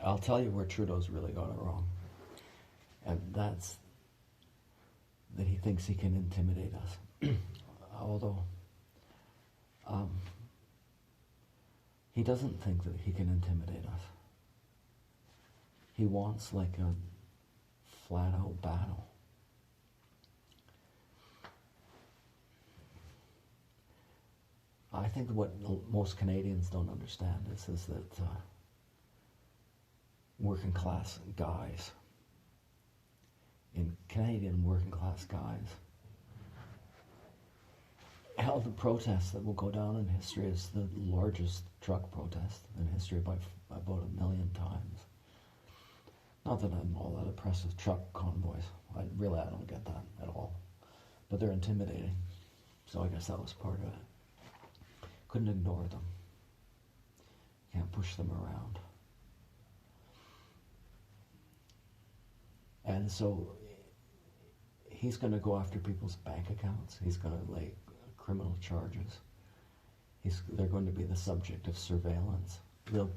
I'll tell you where Trudeau's really got it wrong. And that's that he thinks he can intimidate us. Although, he doesn't think that he can intimidate us. He wants like a flat-out battle. I think what most Canadians don't understand is that working class guys, in Canadian working class guys, held a protest that will go down in history as the largest truck protest in history by about 1 million times. Not that I'm all that impressed with truck convoys. I don't get that at all. But they're intimidating. So I guess that was part of it. Couldn't ignore them. Can't push them around. And so he's going to go after people's bank accounts. He's going to lay criminal charges. They're going to be the subject of surveillance. He'll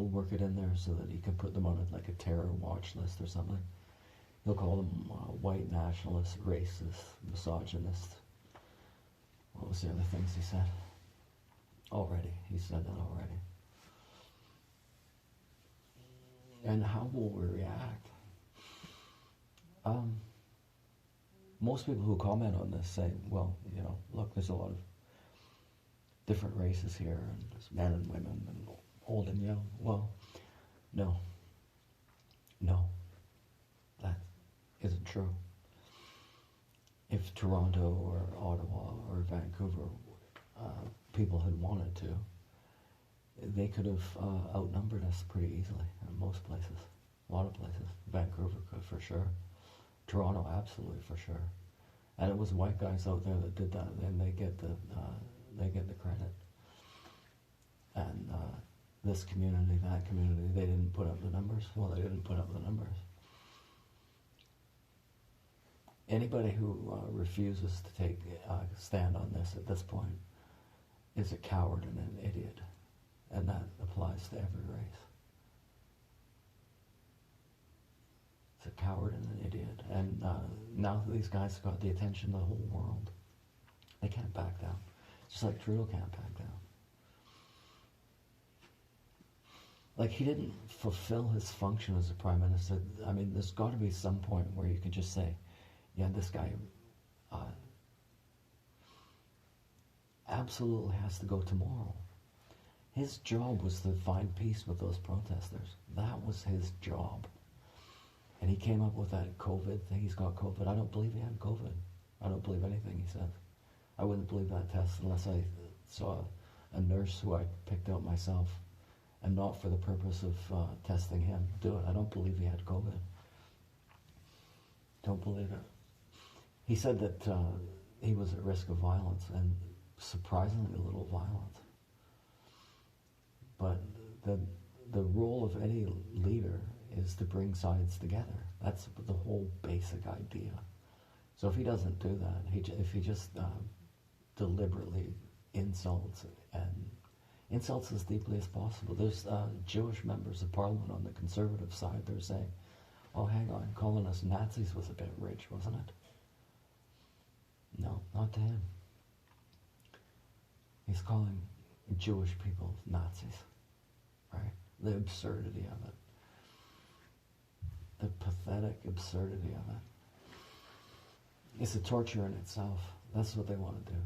work it in there so that he can put them on like a terror watch list or something. He'll call them white nationalists, racist, misogynist. What was the other things he said? He said that already. And how will we react? Most people who comment on this say, well, look, there's a lot of different races here, and there's men and women, and old and young. Well, no, that isn't true. If Toronto or Ottawa or Vancouver people had wanted to, they could have outnumbered us pretty easily in most places, a lot of places. Vancouver could for sure. Toronto absolutely for sure. And it was white guys out there that did that, and they get the credit. And this community, that community, they didn't put up the numbers. Well, they didn't put up the numbers. Anybody who refuses to take a stand on this at this point is a coward and an idiot. And that applies to every race. It's a coward and an idiot. And now that these guys have got the attention of the whole world, they can't back down. Just like Trudeau can't back down. Like, he didn't fulfill his function as a prime minister. I mean, there's got to be some point where you can just say, yeah, this guy absolutely has to go tomorrow. His job was to find peace with those protesters. That was his job. And he came up with that COVID thing. He's got COVID. I don't believe he had COVID. I don't believe anything he says. I wouldn't believe that test unless I saw a nurse who I picked out myself, and not for the purpose of testing him. Do it. I don't believe he had COVID. Don't believe it. He said that he was at risk of violence, and surprisingly little violence. But the role of any leader is to bring sides together. That's the whole basic idea. So if he doesn't do that, if he just deliberately insults as deeply as possible. There's Jewish members of parliament on the conservative side. They're saying, oh, hang on, calling us Nazis was a bit rich, wasn't it? No, not to him. He's calling Jewish people Nazis, right? The absurdity of it. The pathetic absurdity of it. It's a torture in itself. That's what they want to do.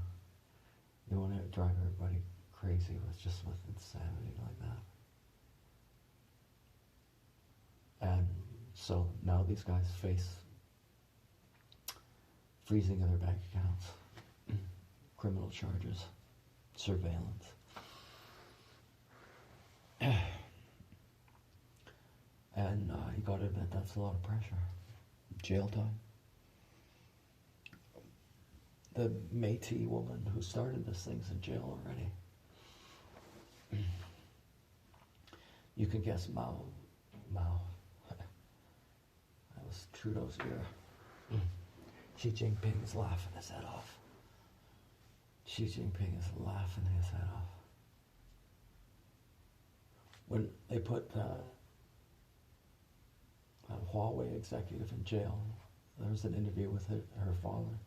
They want to drive everybody crazy with insanity like that. And so now these guys face freezing of their bank accounts, criminal charges, surveillance. And you got to admit, that's a lot of pressure. Jail time. The Métis woman who started this thing's in jail already. You can guess Mao. That was Trudeau's ear. Xi Jinping is laughing his head off. Xi Jinping is laughing his head off. when they put a Huawei executive in jail, there was an interview with her father,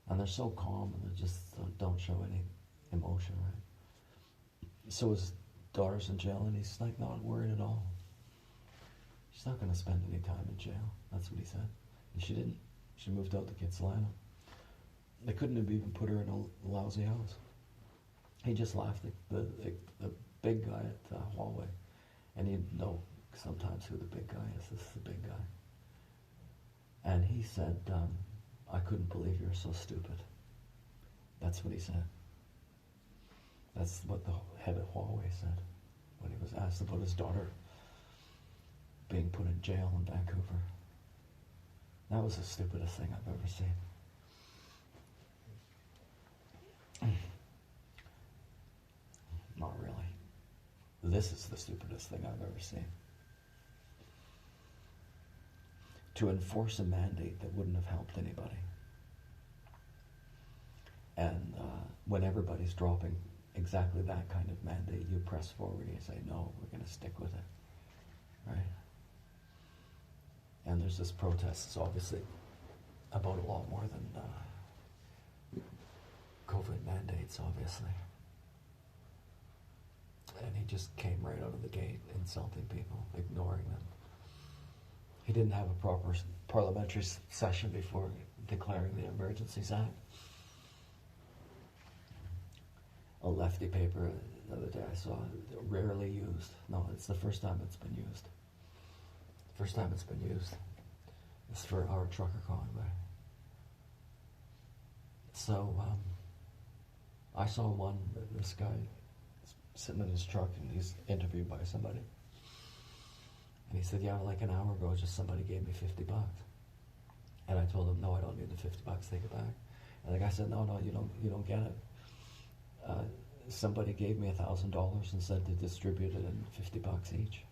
and they're so calm and they just don't show any emotion, right? So his daughter's in jail, and he's like not worried at all. She's not going to spend any time in jail. That's what he said. And she didn't. She moved out to Kitsilano. They couldn't have even put her in a lousy house. He just laughed at the big guy at Huawei. And you know sometimes who the big guy is. This is the big guy. And he said, I couldn't believe you're so stupid. That's what he said. That's what the head of Huawei said when he was asked about his daughter being put in jail in Vancouver. That was the stupidest thing I've ever seen. Not really. This is the stupidest thing I've ever seen. To enforce a mandate that wouldn't have helped anybody. And when everybody's dropping exactly that kind of mandate, you press forward and you say, no, we're going to stick with it. Right? And there's this protest. It's obviously about a lot more than COVID mandates, obviously. And he just came right out of the gate insulting people, ignoring them. He didn't have a proper parliamentary session before declaring the Emergencies Act. A lefty paper the other day I saw, rarely used. No, it's the first time it's been used. First time it's been used. It's for our trucker convoy. So I saw one, this guy sitting in his truck and he's interviewed by somebody. And he said, yeah, like an hour ago, just somebody gave me $50. And I told him, no, I don't need the $50, take it back. And the guy said, no, you don't get it. Somebody gave me $1,000 and said to distribute it in $50 each.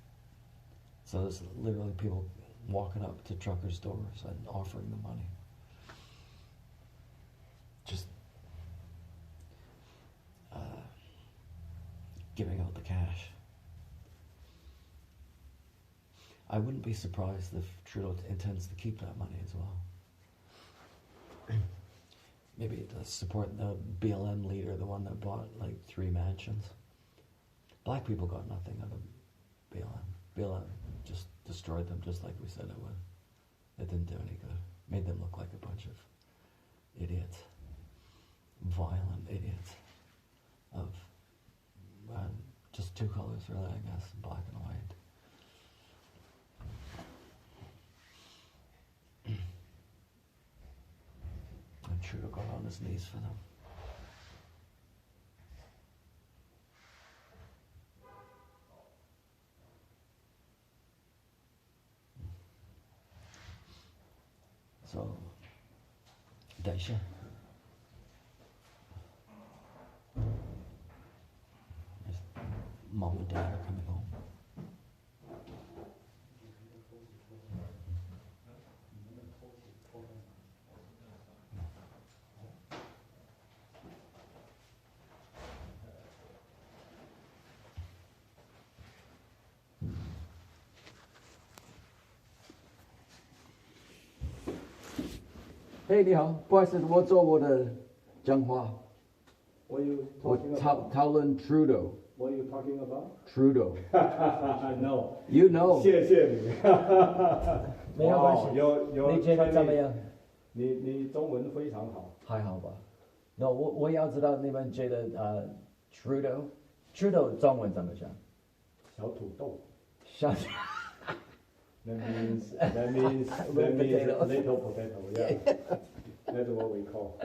So there's literally people walking up to truckers' doors and offering them money. Just giving out the cash. I wouldn't be surprised if Trudeau intends to keep that money as well. Maybe to support the BLM leader, the one that bought like 3 mansions. Black people got nothing out of BLM. BLM just destroyed them just like we said it would. It didn't do any good. Made them look like a bunch of idiots. Violent idiots. Of just 2 colors really, I guess, black and white. And Trudeau got on his knees for them. So, Daisha. Mom and Dad are coming home. Hey, 你好，不好意思，我做我的讲话。What are you talking about? 讨论 Trudeau. What are you talking about? Trudeau. No. You know. 谢谢你。没有关系。你觉得怎么样？你中文非常好。还好吧。那我要知道你们觉得Trudeau 中文怎么讲？小土豆。小。That means little potato. Yeah. That's what we call.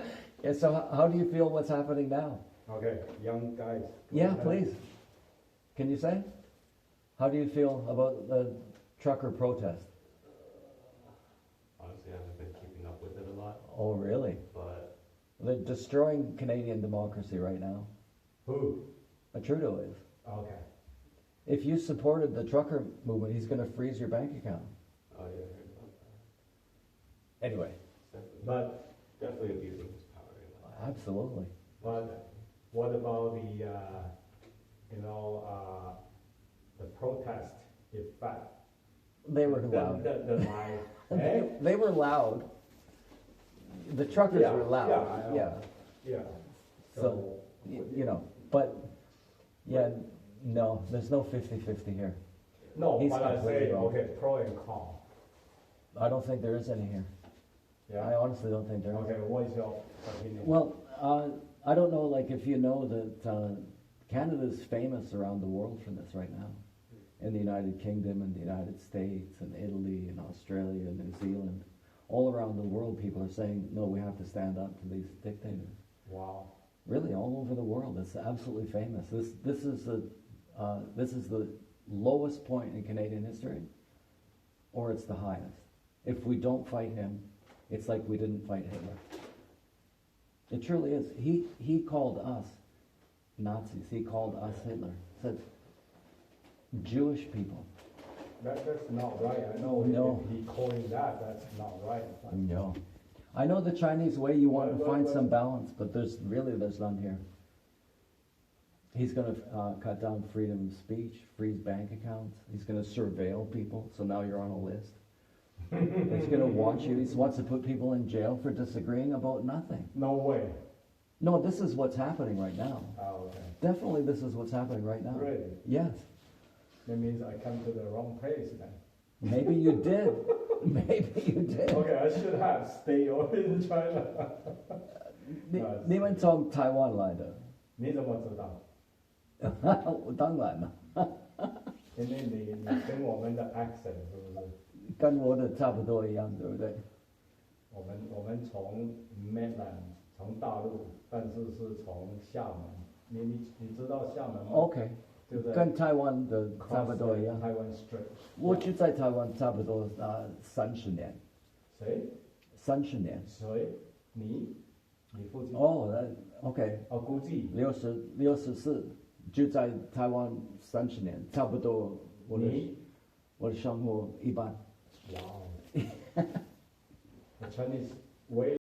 Yeah. So how do you feel? What's happening now? Okay, young guys. Yeah, please. Can you say? How do you feel about the trucker protest? Honestly, I haven't been keeping up with it a lot. Oh, really? But they're destroying Canadian democracy right now. Who? Trudeau is. Okay. If you supported the trucker movement, he's going to freeze your bank account. oh yeah, I heard about that. Anyway. Definitely abusing his power. protest effect. They were loud. The line. Eh? They were loud. The truckers Yeah, were loud. yeah, I know. Yeah. Yeah. So, you know, but, yeah, no, there's no 50-50 here. No, He's but I completely say, wrong. okay, pro and con. I don't think there is any here. I Yeah. honestly don't think there is. Okay, what is your opinion? Well, I don't know, like, if you know that Canada's famous around the world for this right now. In the United Kingdom and the United States and Italy and Australia and New Zealand. All around the world, people are saying, no, we have to stand up to these dictators. Wow. Really, all over the world, it's absolutely famous. This is the lowest point in Canadian history, or it's the highest. If we don't fight him, it's like we didn't fight Hitler. It truly is. He called us Nazis. He called us Hitler. Said Jewish people. That's not right. I know No. if he calling that, that's not right. But No. I know the Chinese way, you want to But- find but- some balance, but there's none here. He's going to cut down freedom of speech, freeze bank accounts. He's going to surveil people, so now you're on a list. He's going to watch you. He wants to put people in jail for disagreeing about nothing. No way. No, this is what's happening right now. Oh, okay. Definitely this is what's happening right now. Really? Yes. That means I come to the wrong place then. Maybe you did. Maybe you did. Okay, I should have stayed over in China. 你们从台湾来的？你怎么知道？当然了，因为你跟我们的 accent 是不是？跟我的差不多一样，对不对？我们从 mainland 从大陆，但是是从厦门。你知道厦门吗 OK，就在跟台湾的差不多一样。台湾 Strait。我就在台湾差不多30年谁？ ，30年。谁？你父亲？哦，OK，哦，估计64，就在台湾30年，差不多。我的生活一般。哇哦，the Chinese way